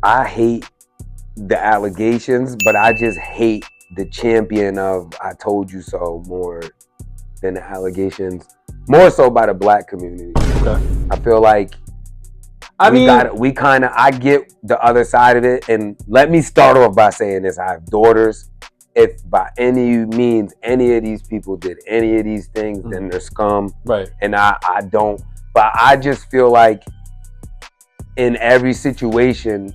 I hate the allegations, but I just hate the champion of "I told you so" more than the allegations. More so by the black community. Okay. I feel like I get the other side of it. And let me start off by saying this: I have daughters. If by any means any of these people did any of these things, then they're scum. Right. And I don't. But I just feel like in every situation,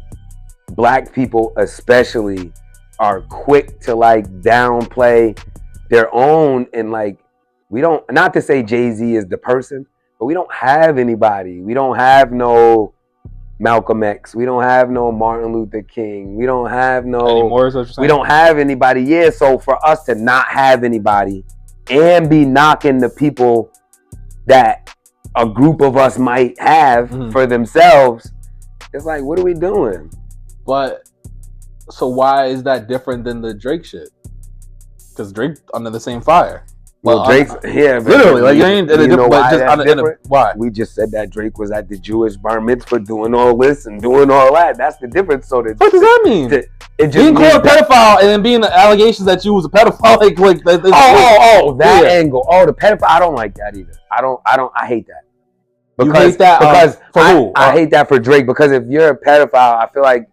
black people especially are quick to like downplay their own, and like we don't, not to say Jay-Z is the person, but we don't have anybody. We don't have no Malcolm X. We don't have no Martin Luther King. We don't have no anymore, is what you're saying? We don't have anybody. Yeah, so for us to not have anybody and be knocking the people that a group of us might have for themselves, it's like, what are we doing? But so why is that different than the Drake shit? Because Drake under the same fire. Well, Drake's literally like you ain't. You know why that's different? Why? We just said that Drake was at the Jewish bar mitzvah doing all this and doing all that. That's the difference. So what does that mean? It just being called a pedophile and then being the allegations that you was a pedophile, that angle. Oh, the pedophile. I don't like that either. I hate that. You hate that because for who? I hate that for Drake, because if you're a pedophile, I feel like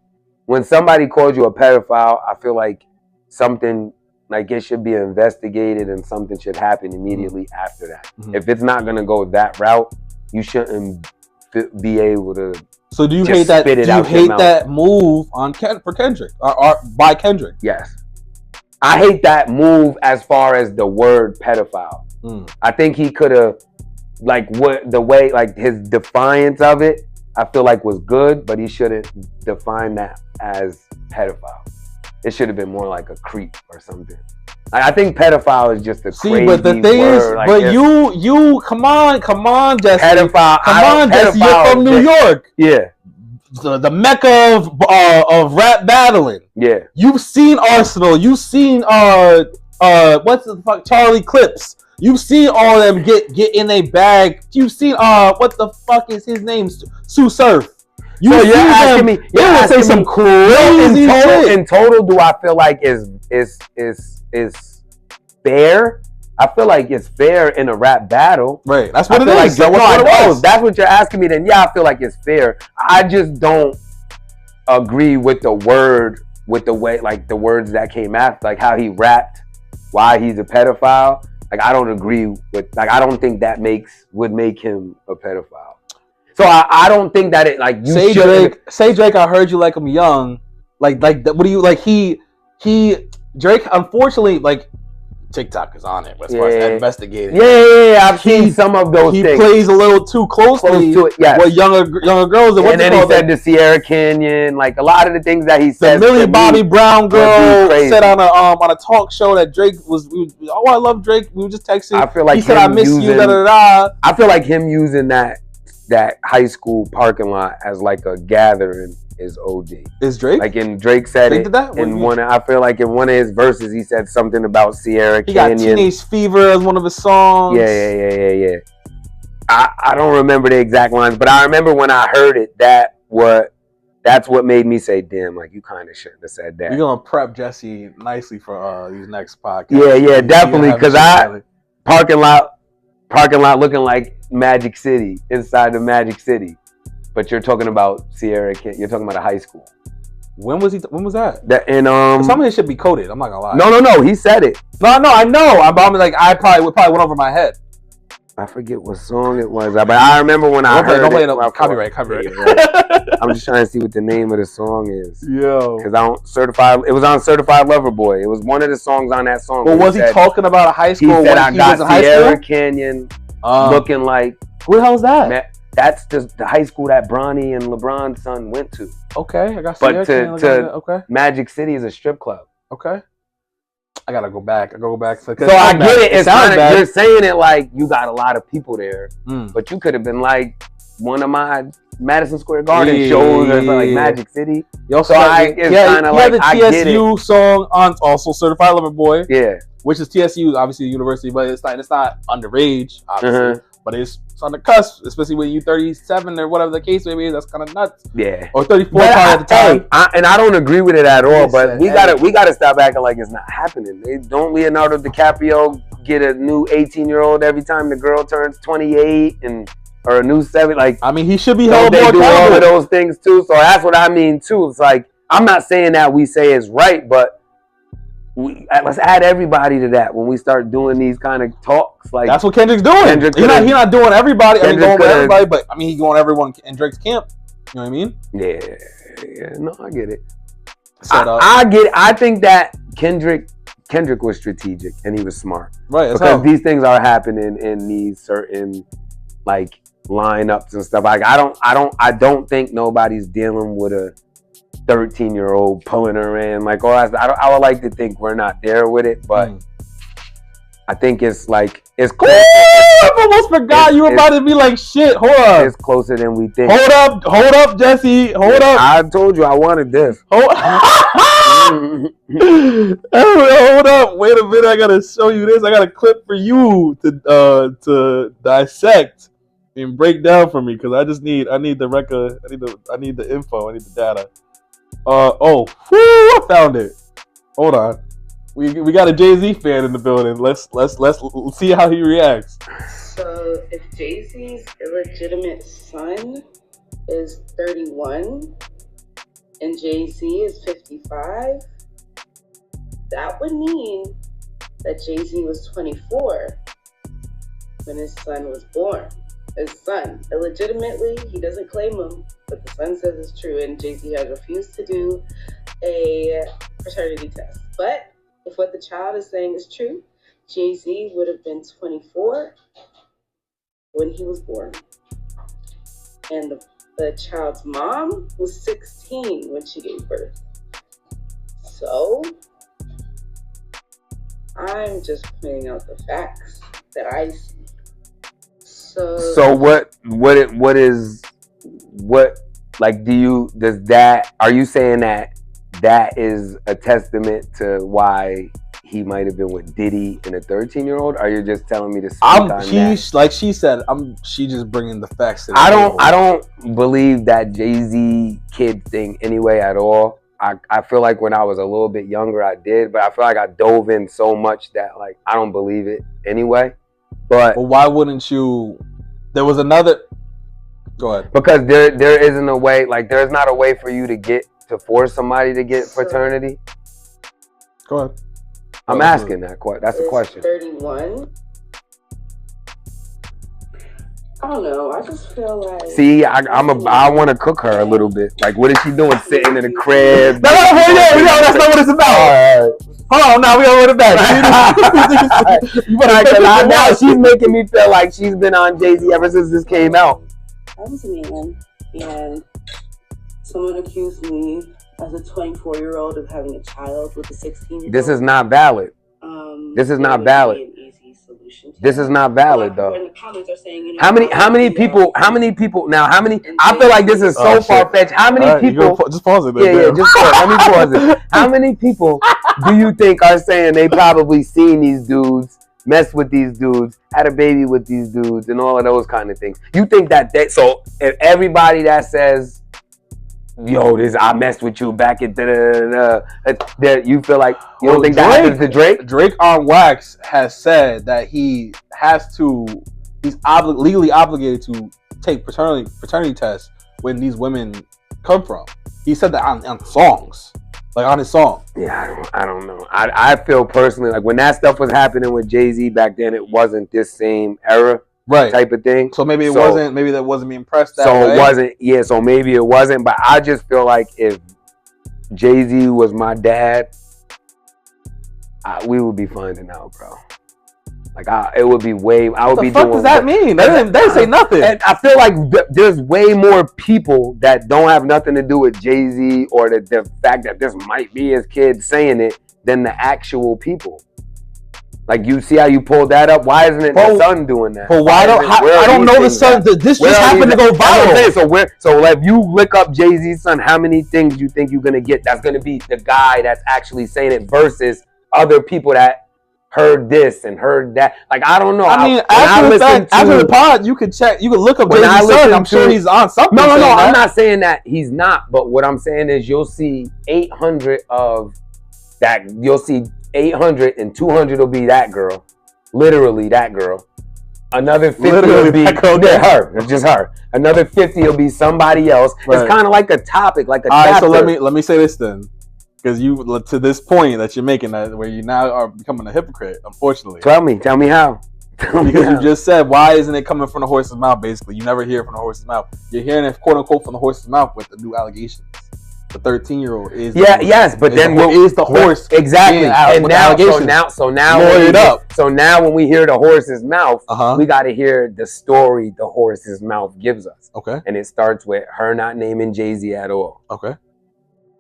when somebody calls you a pedophile, I feel like something, like it should be investigated and something should happen immediately after that. If it's not going to go that route, you shouldn't be able to. So do you hate that? Do you hate that move on for Kendrick or by Kendrick? Yes, I hate that move as far as the word pedophile. I think he could have, like, the way his defiance of it, I feel like was good, but he shouldn't define that as pedophile. It should have been more like a creep or something. I think pedophile is just a crazy but the thing word. is, but you come on, Jesse. Pedophile. Come on, Jesse. You're from New York. Yeah. The mecca of rap battling. Yeah. You've seen Arsenal. You've seen what's the fuck, Charlie Clips. You've seen all of them get in a bag. You've seen what the fuck is his name? Sue Surf. You're asking me. You're asking some crazy shit. In total, do I feel like is fair? I feel like it's fair in a rap battle. Right. That's what it is. That's what you're asking me. Then yeah, I feel like it's fair. I just don't agree with the word, with the way, like the words that came after, like how he rapped, why he's a pedophile. Like I don't agree with. Like I don't think that would make him a pedophile. So I don't think that it, like, you say Drake. Say Drake. I heard you like him young. Like what do you like? Drake. Unfortunately, like TikTok is on it as far as investigating. Yeah. I've seen some of those. He things. plays a little too closely to it. Yes. With younger girls. And then he said the Sierra Canyon. Like a lot of the things that he said. The Millie Bobby Brown girl said on a talk show that Drake was. I love Drake. We were just texting. I feel like he said I miss you. I feel like him using that high school parking lot as like a gathering is OD. Is Drake? Like in Drake said it in one. I feel like in one of his verses he said something about Sierra Canyon. He got Teenage Fever as one of his songs. Yeah. I don't remember the exact lines, but I remember when I heard it, that's what made me say, damn, like you kind of shouldn't have said that. You're gonna prep Jesse nicely for these next podcasts. Yeah, definitely, because parking lot looking like Magic City, inside the Magic City. But you're talking about Sierra Canyon. You're talking about a high school. When was that? Some of it should be coded. I'm not gonna lie. No. He said it. No. I know. I probably went over my head. I forget what song it was, but I remember when I heard it. No, copyright. I'm just trying to see what the name of the song is. Yo. Because it was on Certified Lover Boy. It was one of the songs on that song. But was he talking about a high school? He said, I got Sierra Canyon looking like... Who the hell is that? That's the high school that Bronny and LeBron's son went to. Okay, I got Sierra Canyon. But Magic City is a strip club. Okay. I gotta go back. So I get it. It's kind of, you're saying it like you got a lot of people there, but you could have been like one of my Madison Square Garden shows or like Magic City. It's kind of like I get it. TSU song on also Certified Lover Boy. Yeah, which is TSU, obviously a university, but it's not underage, obviously, but it's it's on the cusp, especially when you 37 or whatever the case may be. That's kind of nuts. Yeah. Or 34 at the time. And I don't agree with it at all. But we hey. gotta stop acting like it's not happening. Don't Leonardo DiCaprio get a new 18-year-old every time the girl turns 28 or a new 7? Like, I mean, he should be held more do all accountable. of those things too. So that's what I mean too. It's like, I'm not saying that we say it's right, but let's add everybody to that when we start doing these kind of talks. Like, that's what Kendrick's doing. He's not doing everybody. I mean, going with everybody, but I mean, he's going everyone in Drake's camp. You know what I mean? Yeah. No, I get it. I get it. I think that Kendrick was strategic and he was smart. Right. Because these things are happening in these certain like lineups and stuff. Like, I don't think nobody's dealing with a 13-year-old pulling her in. Like, I would like to think we're not there with it, but I think it's like, it's close. I almost forgot you were about to be like, shit, hold up. It's closer than we think. Hold up, Jesse. Hold up. I told you I wanted this. Hold up. Wait a minute. I gotta show you this. I got a clip for you to dissect and break down for me, because I need the record. I need the info. I need the data. I found it. Hold on. We got a Jay-Z fan in the building. Let's see how he reacts. So if Jay-Z's illegitimate son is 31 and Jay-Z is 55, that would mean that Jay-Z was 24 when his son was born. His son, illegitimately, he doesn't claim him, but the son says it's true, and Jay-Z has refused to do a paternity test. But if what the child is saying is true, Jay-Z would have been 24 when he was born. And the child's mom was 16 when she gave birth. So, I'm just pointing out the facts that I see. So are you saying that is a testament to why he might have been with Diddy and a 13-year-old? Or you're just telling me to speak on that? Like she said, she just bringing the facts to the I don't believe that Jay-Z kid thing anyway at all. I feel like when I was a little bit younger I did, but I feel like I dove in so much that like I don't believe it anyway. But why wouldn't you? There was another. Go ahead. Because there isn't a way. Like, there's not a way for you to force somebody to get paternity. Go ahead. I'm asking that. That's a question. 31. I don't know. I just feel like. See, I want to cook her a little bit. Like, what is she doing? Sitting in the crib? No, that's not what it's about. Hold on, now we gotta run it back. Now she's making me feel like she's been on Jay-Z ever since this came out. I was a man, and someone accused me as a 24-year-old of having a child with a 16-year-old. This is not valid. This is not valid. This is not valid, though. In the comments are saying, you know, how many people? I feel like this is so far-fetched. How many people? Just pause it. Yeah, just pause. Let me pause it. How many people do you think are saying they probably seen these dudes, messed with these dudes, had a baby with these dudes, and all of those kind of things? You think so if everybody that says, yo, I messed with you back at you feel like you don't think that happens to Drake? Drake on Wax has said that he's legally obligated to take paternity tests when these women come from. He said that on songs, like on his song. Yeah, I don't know. I feel personally like when that stuff was happening with Jay-Z back then, it wasn't this same era. Right. Type of thing. So maybe wasn't. Maybe that wasn't being pressed that way. So it wasn't. Yeah. So maybe it wasn't. But I just feel like if Jay-Z was my dad, we would be finding out, bro. Like it would be way. I would be doing. What the fuck does that mean? They didn't say nothing. And I feel like there's way more people that don't have nothing to do with Jay-Z or the fact that this might be his kid saying it than the actual people. Like, you see how you pulled that up? Why isn't it the son doing that? But I don't know the son. This just happened to go viral. So if you look up Jay-Z's son, how many things you think you're gonna get? That's gonna be the guy that's actually saying it versus other people that heard this and heard that. Like, I don't know. I mean, after the pod, you could check. You could look up Jay-Z's son. I'm sure he's on something. No. I'm not saying that he's not. But what I'm saying is, you'll see 800 of that. You'll see 800 and 200 will be that girl. Literally that girl. Another 50 will be her. It's just her. Another 50 will be somebody else. Right. It's kind of like a topic, like a chapter. All right, so let me say this then. Because you, to this point that you're making, where you now are becoming a hypocrite, unfortunately. Tell me how. You just said, why isn't it coming from the horse's mouth, basically? You never hear it from the horse's mouth. You're hearing it, quote unquote, from the horse's mouth with the new allegations. The 13-year-old is the horse exactly. And now when we hear the horse's mouth, we got to hear the story the horse's mouth gives us. Okay. And it starts with her not naming Jay-Z at all. Okay.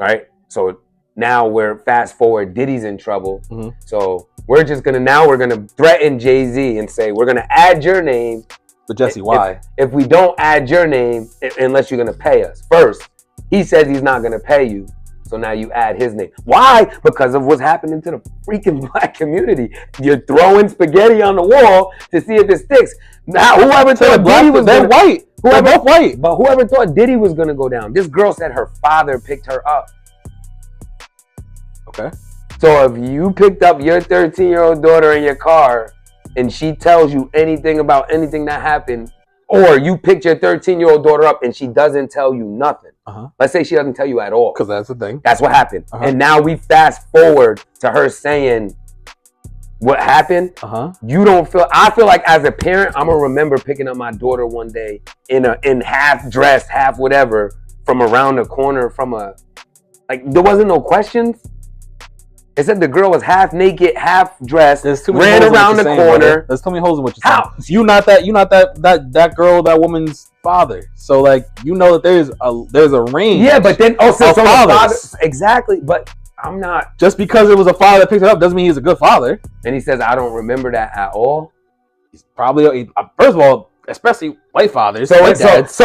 Right? So now we're fast forward, Diddy's in trouble. So we're gonna threaten Jay-Z and say we're gonna add your name. But Jesse, why? If we don't add your name, unless you're gonna pay us first. He says he's not going to pay you, so now you add his name. Why? Because of what's happening to the freaking black community. You're throwing spaghetti on the wall to see if it sticks. Now, whoever thought Diddy was white. They're both white. But whoever thought Diddy was going to go down, this girl said her father picked her up. Okay. So if you picked up your 13-year-old daughter in your car and she tells you anything about anything that happened, or you picked your 13-year-old daughter up and she doesn't tell you nothing. Let's say she doesn't tell you at all. Because that's the thing. That's what happened. And now we fast forward to her saying what happened. You don't feel... I feel like as a parent, I'm going to remember picking up my daughter one day in half dressed, half whatever, from around the corner from a... Like, there wasn't no questions. It said the girl was half naked, half dressed, ran around the corner. There's too many holes in what you're saying. You not that girl, that woman's father. So like, you know that there's a range. Yeah, but then so father, exactly. But I'm not, just because it was a father that picked it up doesn't mean he's a good father. And he says I don't remember that at all. He's probably, first of all, especially white fathers. But that's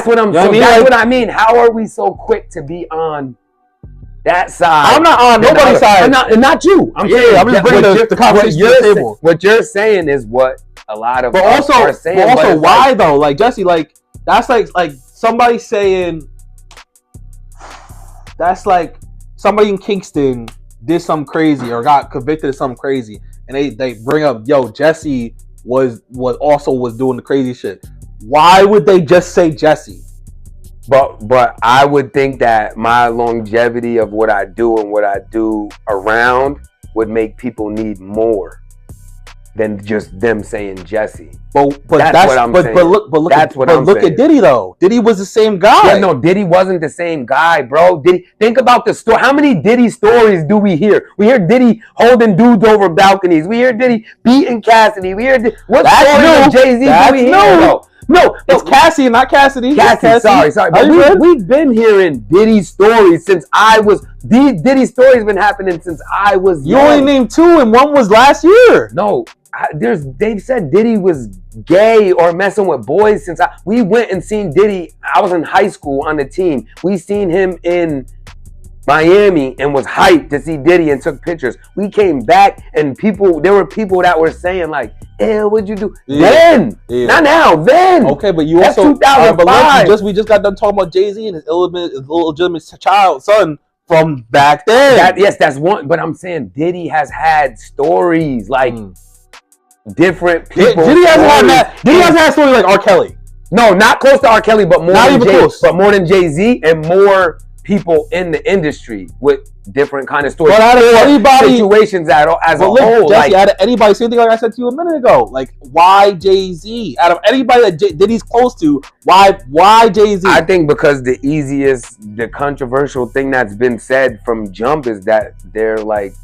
what I'm saying. That's what I mean. How are we so quick to be on that side? I'm not on nobody's side. Not you. I'm just bringing the conversation to the table. What you're saying is what a lot of us are saying. But also, why though? Like, Jesse, like, that's like somebody saying, that's like somebody in Kingston did something crazy or got convicted of something crazy, and they bring up, yo, Jesse was doing the crazy shit. Why would they just say Jesse? But I would think that my longevity of what I do and what I do around would make people need more than just them saying Jesse. But that's what I'm saying. But look at Diddy though. Diddy was the same guy. Yeah, no, Diddy wasn't the same guy, bro. Think about the story. How many Diddy stories do we hear? We hear Diddy holding dudes over balconies. We hear Diddy beating Cassidy. We hear what story of Jay-Z do we hear? Though? No, it's Cassie, not Cassidy. Sorry. But we've been hearing Diddy stories since Diddy stories been happening since I was young. You only named 2 and 1 was last year. No, they've said Diddy was gay or messing with boys since we went and seen Diddy. I was in high school on the team. We seen him in Miami and was hyped to see Diddy and took pictures. We came back and there were people that were saying like, what'd you do? Then, not now, then. Okay, but you that's also 2005. We just got done talking about Jay-Z and his illegitimate son from back then. That's one. But I'm saying Diddy has had stories like different people. Diddy hasn't had stories like R. Kelly. No, not close to R. Kelly, but more than Jay-Z and more people in the industry with different kind of stories. But out of anybody, situations as a whole, Jesse, out of anybody, same thing like I said to you a minute ago. Like, why Jay-Z? Out of anybody that Diddy's close to, why Jay-Z? I think because the controversial thing that's been said from jump is that they're like,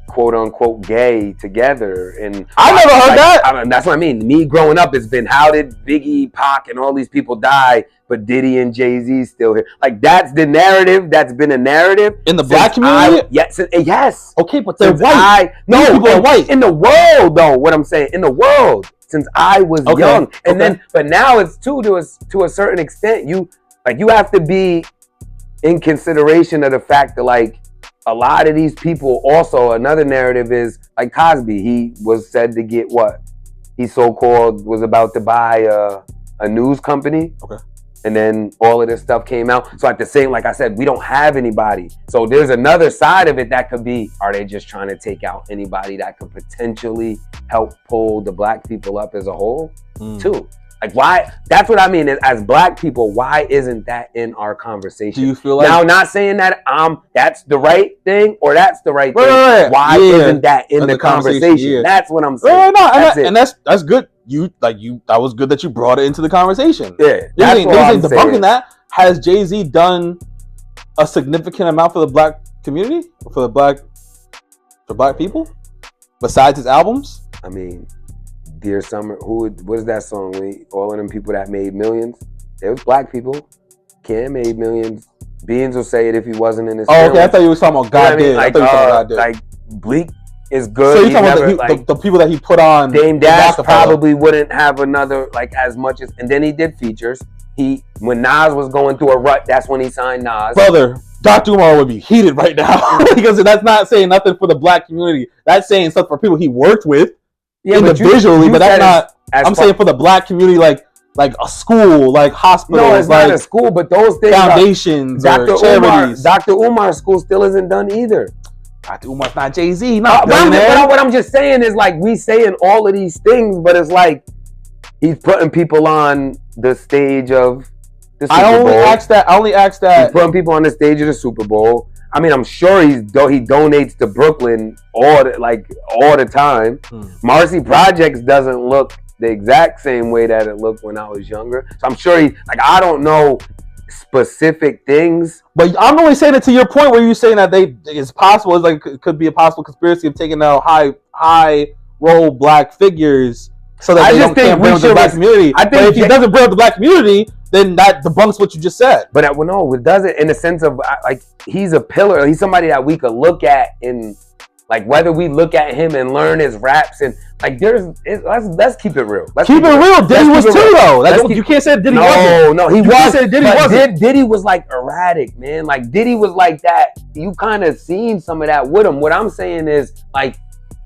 quote unquote gay together, and I never heard that. That's what I mean. Me growing up, it's been how did Biggie, Pac, and all these people die, but Diddy and Jay-Z still here. Like that's the narrative. That's been a narrative in the black community. Yes. Okay, but they're white. People are white in the world, though. What I'm saying in the world since I was young, and but now it's to a certain extent. You have to be in consideration of the fact that like a lot of these people also, another narrative is like Cosby. He was said to get what? He so-called was about to buy a news company. Okay. And then all of this stuff came out. So at the same, like I said, we don't have anybody. So there's another side of it that could be, are they just trying to take out anybody that could potentially help pull the black people up as a whole too? Like why, that's what I mean, as black people, why isn't that in our conversation? Do you feel like, now, not saying that that's the right thing or that's the right thing. Right. Why isn't that in the conversation? Yeah. That's what I'm saying. And that's good. That was good that you brought it into the conversation. Yeah, that's what I'm saying. Debunking that, has Jay-Z done a significant amount for the black community, for black people, besides his albums? I mean, Dear Summer, what is that song? All of them people that made millions, it was black people. Cam made millions. Beans will say it if he wasn't in his. Oh, okay. I thought you were talking about God did. Like, I thought you were talking about God did. Like Bleak is good. So you're talking about the people that he put on. Dame Dash probably wouldn't have another like as much as, and then he did features. When Nas was going through a rut, that's when he signed Nas. Brother, Dr. Umar would be heated right now because that's not saying nothing for the black community. That's saying stuff for people he worked with individually, but that's not. I'm saying for the black community, like a school, like hospitals. No, it's not a school, but those things. Foundations, or charities. Dr. Umar's school still isn't done either. Dr. Umar's not Jay-Z. What I'm just saying is like we saying all of these things, but it's like he's putting people on the stage of the Super Bowl. I only asked that. He's putting people on the stage of the Super Bowl. I mean, I'm sure he donates to Brooklyn all the time. Marcy Projects doesn't look the exact same way that it looked when I was younger. So I'm sure I don't know specific things. But I'm only saying it to your point where you're saying that it's possible, it's like it could be a possible conspiracy of taking out high role black figures so that they can't bring up the black community. But if he doesn't bring up the black community, then that debunks what you just said. But no, it doesn't, in the sense of like he's a pillar. He's somebody that we could look at in like whether we look at him and learn his raps and like let's keep it real. Keep it real. Diddy was too though. You can't say Diddy wasn't. No, he was. Diddy wasn't. Diddy was like erratic, man. Like Diddy was like that. You kind of seen some of that with him. What I'm saying is like,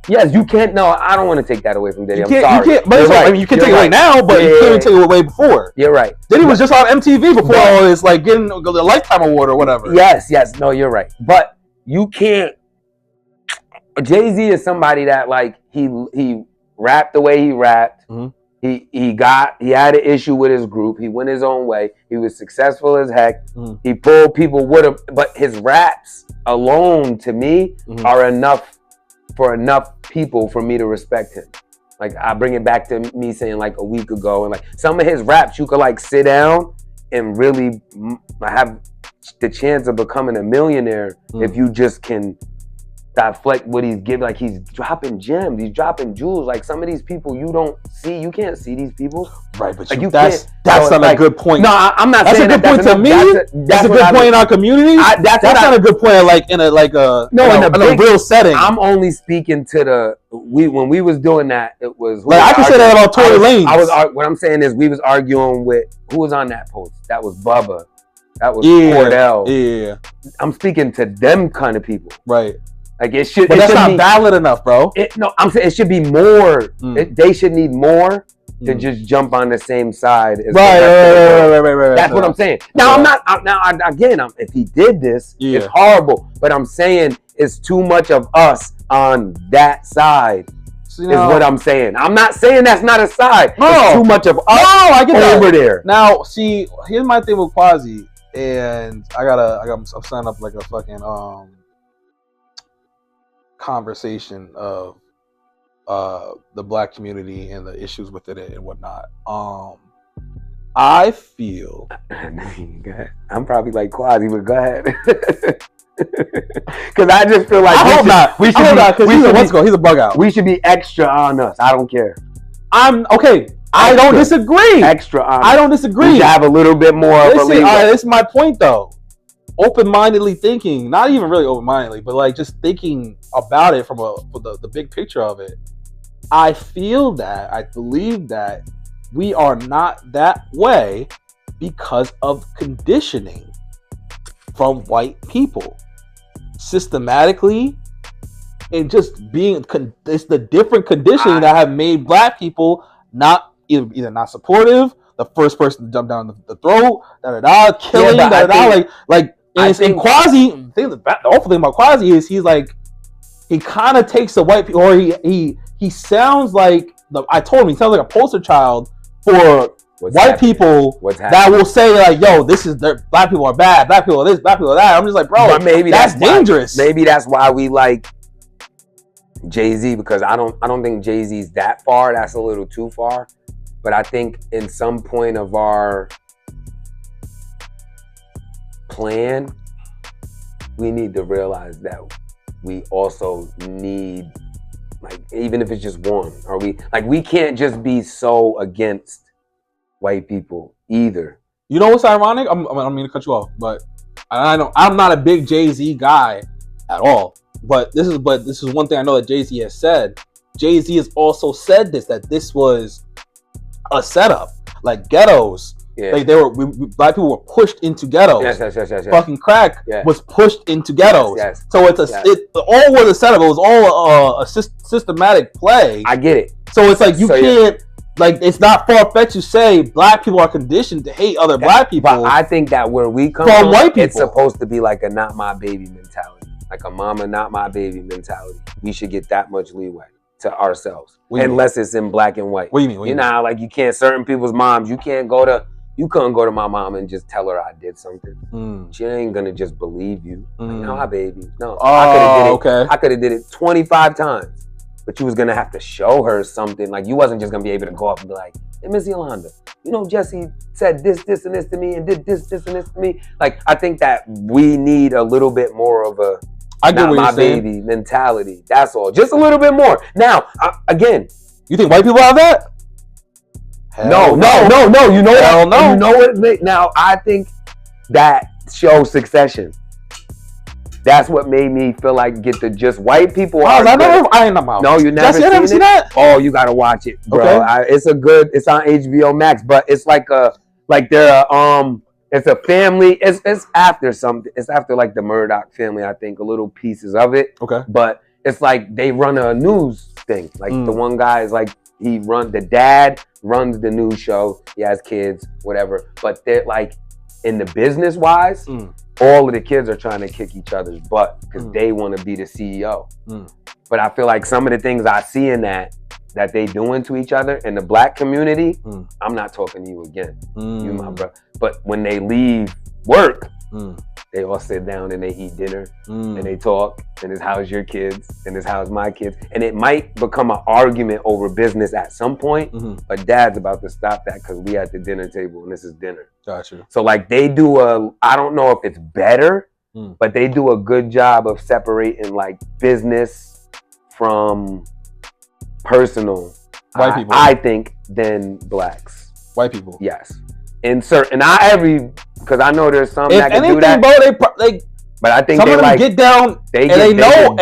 yes, you can't. No, I don't want to take that away from Diddy. I'm sorry. You can't. But right. I mean, you can take it right now, but you can't take it away before. You're right. Diddy was just on MTV before all this, like getting the Lifetime Award or whatever. Yes. No, you're right. But you can't. Jay-Z is somebody that like he rapped the way he rapped. Mm-hmm. He had an issue with his group. He went his own way. He was successful as heck. Mm-hmm. He pulled people with him, but his raps alone to me are enough for enough people for me to respect him. Like I bring it back to me saying like a week ago, and like some of his raps you could like sit down and really have the chance of becoming a millionaire if you just can deflect what he's giving. Like he's dropping gems, he's dropping jewels. Like some of these people you don't see, you can't see these people. Right, but like that's not like, a good point. No, I'm not saying that's a good point to me. That's a good point in our community. That's not a good point like in a real setting. I'm only speaking to when we was doing that, it was like I can say that about Tory Lanez. What I'm saying is we was arguing with who was on that post. That was Bubba. That was Cordell. Yeah. I'm speaking to them kind of people. Right. Like it should, but that's not valid enough, bro. I'm saying it should be more. They should need more to just jump on the same side. Right. That's what I'm saying. Now if he did this, it's horrible. But I'm saying it's too much of us on that side. Is what I'm saying. I'm not saying that's not a side. No. It's too much of us I get over that. there. Now, see, here's my thing with Quasi, and I'm setting up like a fucking conversation of the black community and the issues within it and whatnot. I feel I'm probably like Quasi, but go ahead. Because I just feel like he's a bug out. We should be extra on us. I don't care. I'm okay. I don't disagree. Extra on us. I don't disagree. We should have a little bit more of a leeway. This is my point though. Open-mindedly thinking, not even really open-mindedly, but like just thinking about it from the big picture of it. I believe that we are not that way because of conditioning from white people. systematically, and just being it's the different conditioning that have made black people not either not supportive, the first person to jump down the throat, killing, like and it's in Quasi. The awful thing about Quasi is he's like, he kind of takes the white people, or he sounds like I told him he sounds like a poster child for white people that will say like, yo, this is black people are bad, black people are this, black people are that. I'm just like, bro, but maybe that's dangerous. Maybe that's why we like Jay-Z, because I don't think Jay-Z's that far. That's a little too far. But I think in some point of our plan, we need to realize that we also need, like, even if it's just one, we can't just be so against white people either. You know what's ironic? I don't mean to cut you off, but I'm not a big Jay-Z guy at all. But this is one thing I know that Jay-Z has said. Jay-Z has also said that this was a setup, like ghettos. Yeah. Like black people were pushed into ghettos. Yes. Fucking crack was pushed into ghettos. Yes. So it all was a setup. It was all a systematic play. I get it. So it's like you can't. Like, it's not far-fetched to say black people are conditioned to hate other black people. But I think that where we come from, white people, it's supposed to be like a not my baby mentality. Like a mama, not my baby mentality. We should get that much leeway to ourselves. Unless it's in black and white. What do you mean? You know, like you can't, certain people's moms, you couldn't go to my mom and just tell her I did something. She ain't gonna just believe you. Like, no, my baby. No. I could have did it 25 times. But you was gonna have to show her something. Like, you wasn't just gonna be able to go up and be like, hey, Miss Yolanda, you know, Jesse said this, and this to me, and did this, and this to me. Like, I think that we need a little bit more of a not my baby mentality. That's all. Just a little bit more. Now, again. You think white people have that? No. You know what? No. You know what? Now, I think that shows Succession. That's what made me feel like just white people. I ain't know. No, you never seen that? Oh, you gotta watch it, bro. Okay. It's on HBO Max, but it's like it's a family. It's after something. It's after like the Murdoch family, I think, a little pieces of it. Okay. But it's like they run a news thing. Like the one guy is like, the dad runs the news show. He has kids, whatever. But they're like, in the business wise, all of the kids are trying to kick each other's butt because they want to be the CEO. But I feel like some of the things I see in that they doing to each other in the black community, I'm not talking to you again. You my brother. But when they leave work, they all sit down and they eat dinner and they talk, and it's how's your kids and it's how's my kids. And it might become an argument over business at some point, but dad's about to stop that because we at the dinner table and this is dinner. Gotcha. So like they do I don't know if it's better, but they do a good job of separating like business from personal, white people, I think, than blacks. White people. Yes. Because I know there's some that can do that. Bro, but I think some of them get down and they know,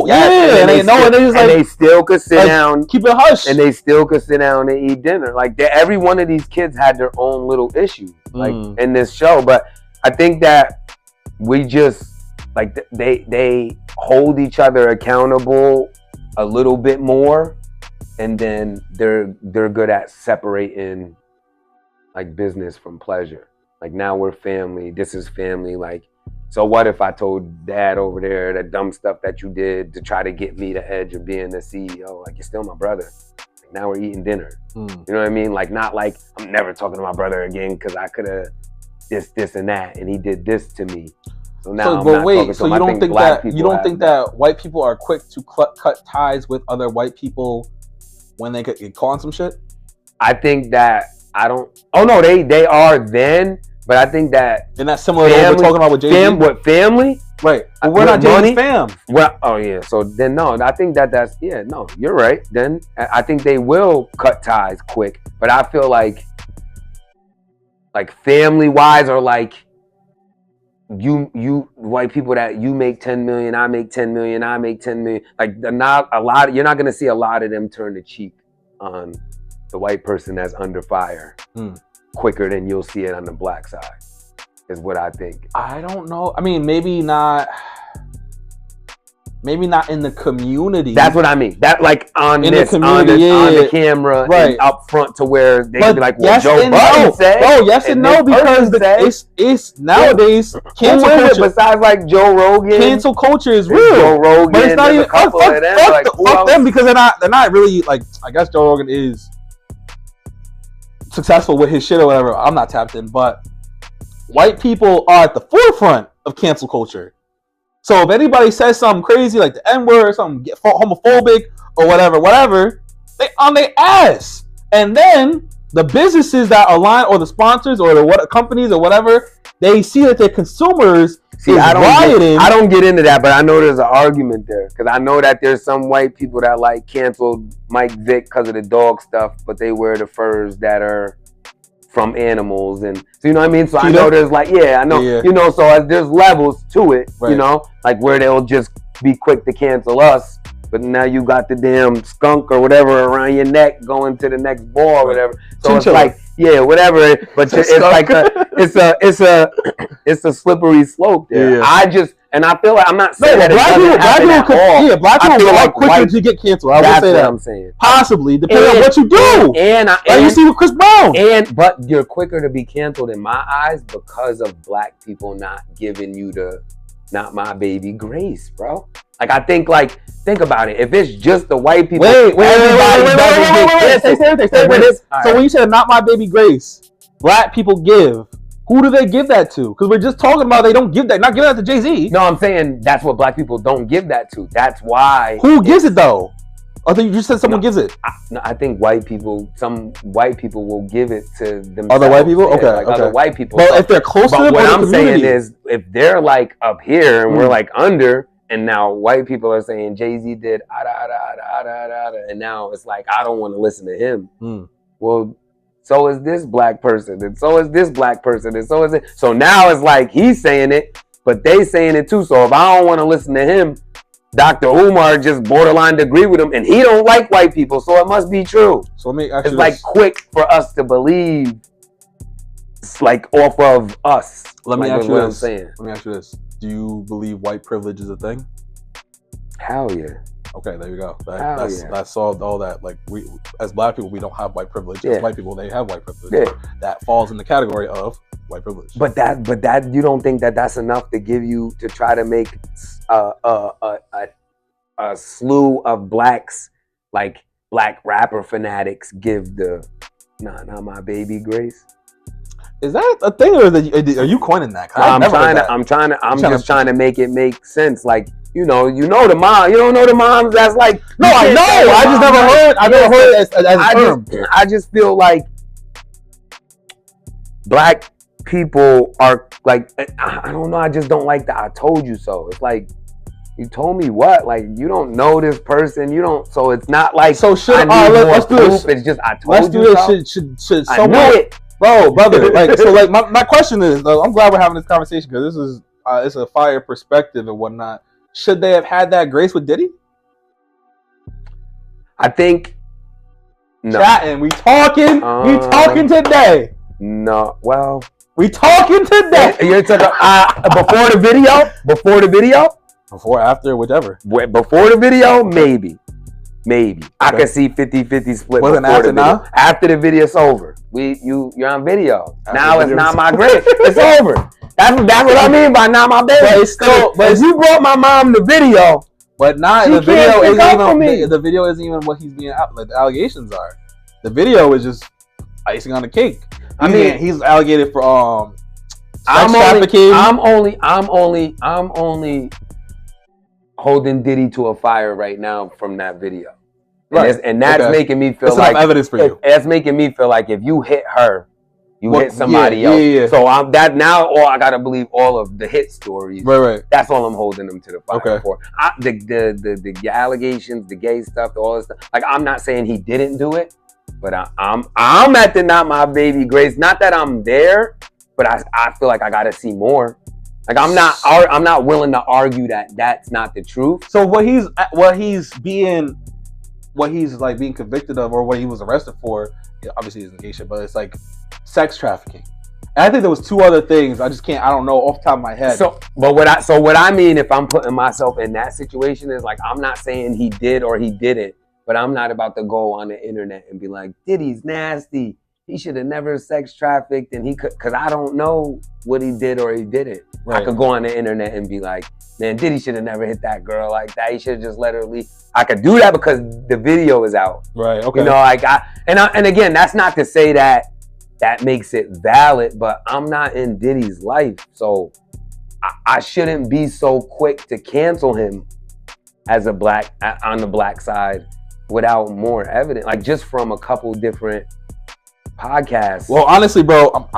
and they still could sit down, keep it hush, and they still could sit down and eat dinner. Like every one of these kids had their own little issue, like in this show. But I think that we just like they hold each other accountable a little bit more, and then they're good at separating like business from pleasure. Like now we're family. This is family. Like, so what if I told dad over there the dumb stuff that you did to try to get me the edge of being the CEO? Like, you're still my brother. Like, now we're eating dinner. You know what I mean? Like, not like I'm never talking to my brother again because I could have this and that, and he did this to me. So now you don't think that white people are quick to cut ties with other white people when they get caught on some shit? I think that Oh no, they are then, but I think that and that's similar to what we're talking about with Jay-Z. What family? Right. But we're not Jay-Z's fam. Well, oh yeah. So then no, I think that's no, you're right. Then I think they will cut ties quick, but I feel like family wise or like you white people that you make 10 million, I make 10 million, I make 10 million. Like you're not gonna see a lot of them turn the cheek on the white person that's under fire quicker than you'll see it on the black side, is what I think. I don't know. I mean, maybe not. maybe not in the community. That's what I mean. That like on in this, the community, on the camera, right, and up front to where they but be like, yes well, Joe and Budden no. said, bro, yes and no, because it's nowadays cancel who is culture. it besides like Joe Rogan? Cancel culture is real. Joe Rogan, but it's not even fuck them because they're not really like. I guess Joe Rogan is successful with his shit or whatever. I'm not tapped in, but white people are at the forefront of cancel culture. So if anybody says something crazy like the N-word or something homophobic or whatever, they on their ass. And then the businesses that align, or the sponsors, or the companies or whatever, they see that their consumers rioting. I don't get into that, but I know there's an argument there because I know that there's some white people that like canceled Mike Vick because of the dog stuff, but they wear the furs that are from animals, and so you know what I mean. So I know there's like, I know, you know, so there's levels to it, you know, like where they'll just be quick to cancel us, but now you got the damn skunk or whatever around your neck going to the next ball or whatever. So it's like, whatever. But it's like it's a slippery slope there. Yeah. And I feel like I'm not saying that black people are quicker to get canceled. I would say that. I'm saying possibly depending on what you do. And you see with Chris Brown. But you're quicker to be canceled in my eyes because of black people not giving you the "not my baby" grace, bro. Like I think about it. If it's just the white people, wait. So when you said "not my baby" grace, black people give. Who do they give that to? Because we're just talking about they don't give that. Not giving that to Jay-Z. No, I'm saying that's what black people don't give that to. That's why. Who gives it though? I think you just said someone gives it. I think some white people will give it to themselves. Other white people? Okay. Other white people. Well, if they're close to them, what I'm saying is, if they're like up here and we're like under, and now white people are saying Jay-Z did and now it's like I don't want to listen to him. Well, so is this black person, and so is this black person, and so is it. So now it's like he's saying it, but they saying it too. So if I don't want to listen to him, Dr. Umar just borderline agree with him, and he don't like white people, so it must be true. So let me ask you it's like this. Quick for us to believe. It's like off of us. Let me ask you what this. I'm saying. Let me ask you this. Do you believe white privilege is a thing? Hell yeah. Okay, there you go. That solved all that. Like we, as black people, we don't have white privilege. As white people, they have white privilege. Yeah. That falls in the category of white privilege. But that you don't think that that's enough to give you to try to make a slew of blacks, like black rapper fanatics, give the not my baby grace? Is that a thing, or are you coining that? I'm just trying to make it make sense. Like, you know the mom. You don't know the moms that's like. No, I know. I just never heard. I never heard it as a term. I just feel like black people are like, I don't know. I just don't like the "I told you so." It's like, you told me what? Like, you don't know this person. You don't. So it's not like. So let's do this. It's just I told you so. Let's do this. Should I know it. Bro, brother, my question is, I'm glad we're having this conversation because this is it's a fire perspective and whatnot. Should they have had that grace with Diddy? I think no. Chatting, we talking today. No, well, we talking today. You're talking before the video, before, after, whichever. Before the video, maybe. I could see 50-50 split. Wasn't after now? After the video's over. You're on video. After now it's not my grace. It's over. That's what I mean by not my baby. But if you brought my mom the video, but not the video isn't even the video isn't even what he's being out. Like the allegations are. The video is just icing on the cake. He's alleged for sex trafficking. I'm only holding Diddy to a fire right now from that video. And that's making me feel like evidence for you. That's making me feel like if you hit her, you hit somebody else. Yeah. So I'm that now. Or I gotta believe all of the hit stories. Right. That's all I'm holding them to the fire for. The allegations, the gay stuff, all this stuff. Like, I'm not saying he didn't do it, but I'm at the not my baby grace. Not that I'm there, but I feel like I gotta see more. Like, I'm not willing to argue that that's not the truth. So what he's being convicted of, or what he was arrested for, obviously isn't gay shit, but it's like sex trafficking. And I think there was 2 other things. I don't know off the top of my head. So what I mean, if I'm putting myself in that situation, is like, I'm not saying he did or he didn't, but I'm not about to go on the internet and be like, Diddy's nasty. He should have never sex trafficked, and he could, because I don't know what he did or he didn't. Right. I could go on the internet and be like, man, Diddy should have never hit that girl like that. He should have just let her leave. I could do that because the video is out. Right. Okay. You know, like and again, that's not to say that makes it valid, but I'm not in Diddy's life, so I shouldn't be so quick to cancel him as a black on the black side without more evidence, like just from a couple different podcasts. Well, honestly, bro,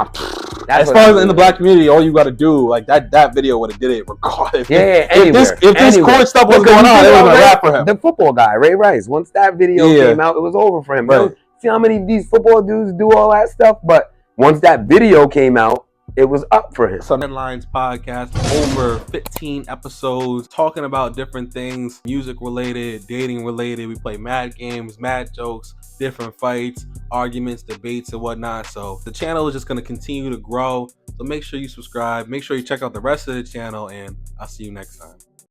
as far as in the black community, all you got to do, like that video would have did it regardless. Yeah, if this court stuff was going on, it was a wrap for him. The football guy, Ray Rice, once that video came out, it was over for him. Right. See how many of these football dudes do all that stuff? But once that video came out, it was up for him. Some Headlines podcast, over 15 episodes, talking about different things, music related, dating related. We play mad games, mad jokes, different fights, arguments, debates, and whatnot. So the channel is just going to continue to grow. So make sure you subscribe. Make sure you check out the rest of the channel, and I'll see you next time.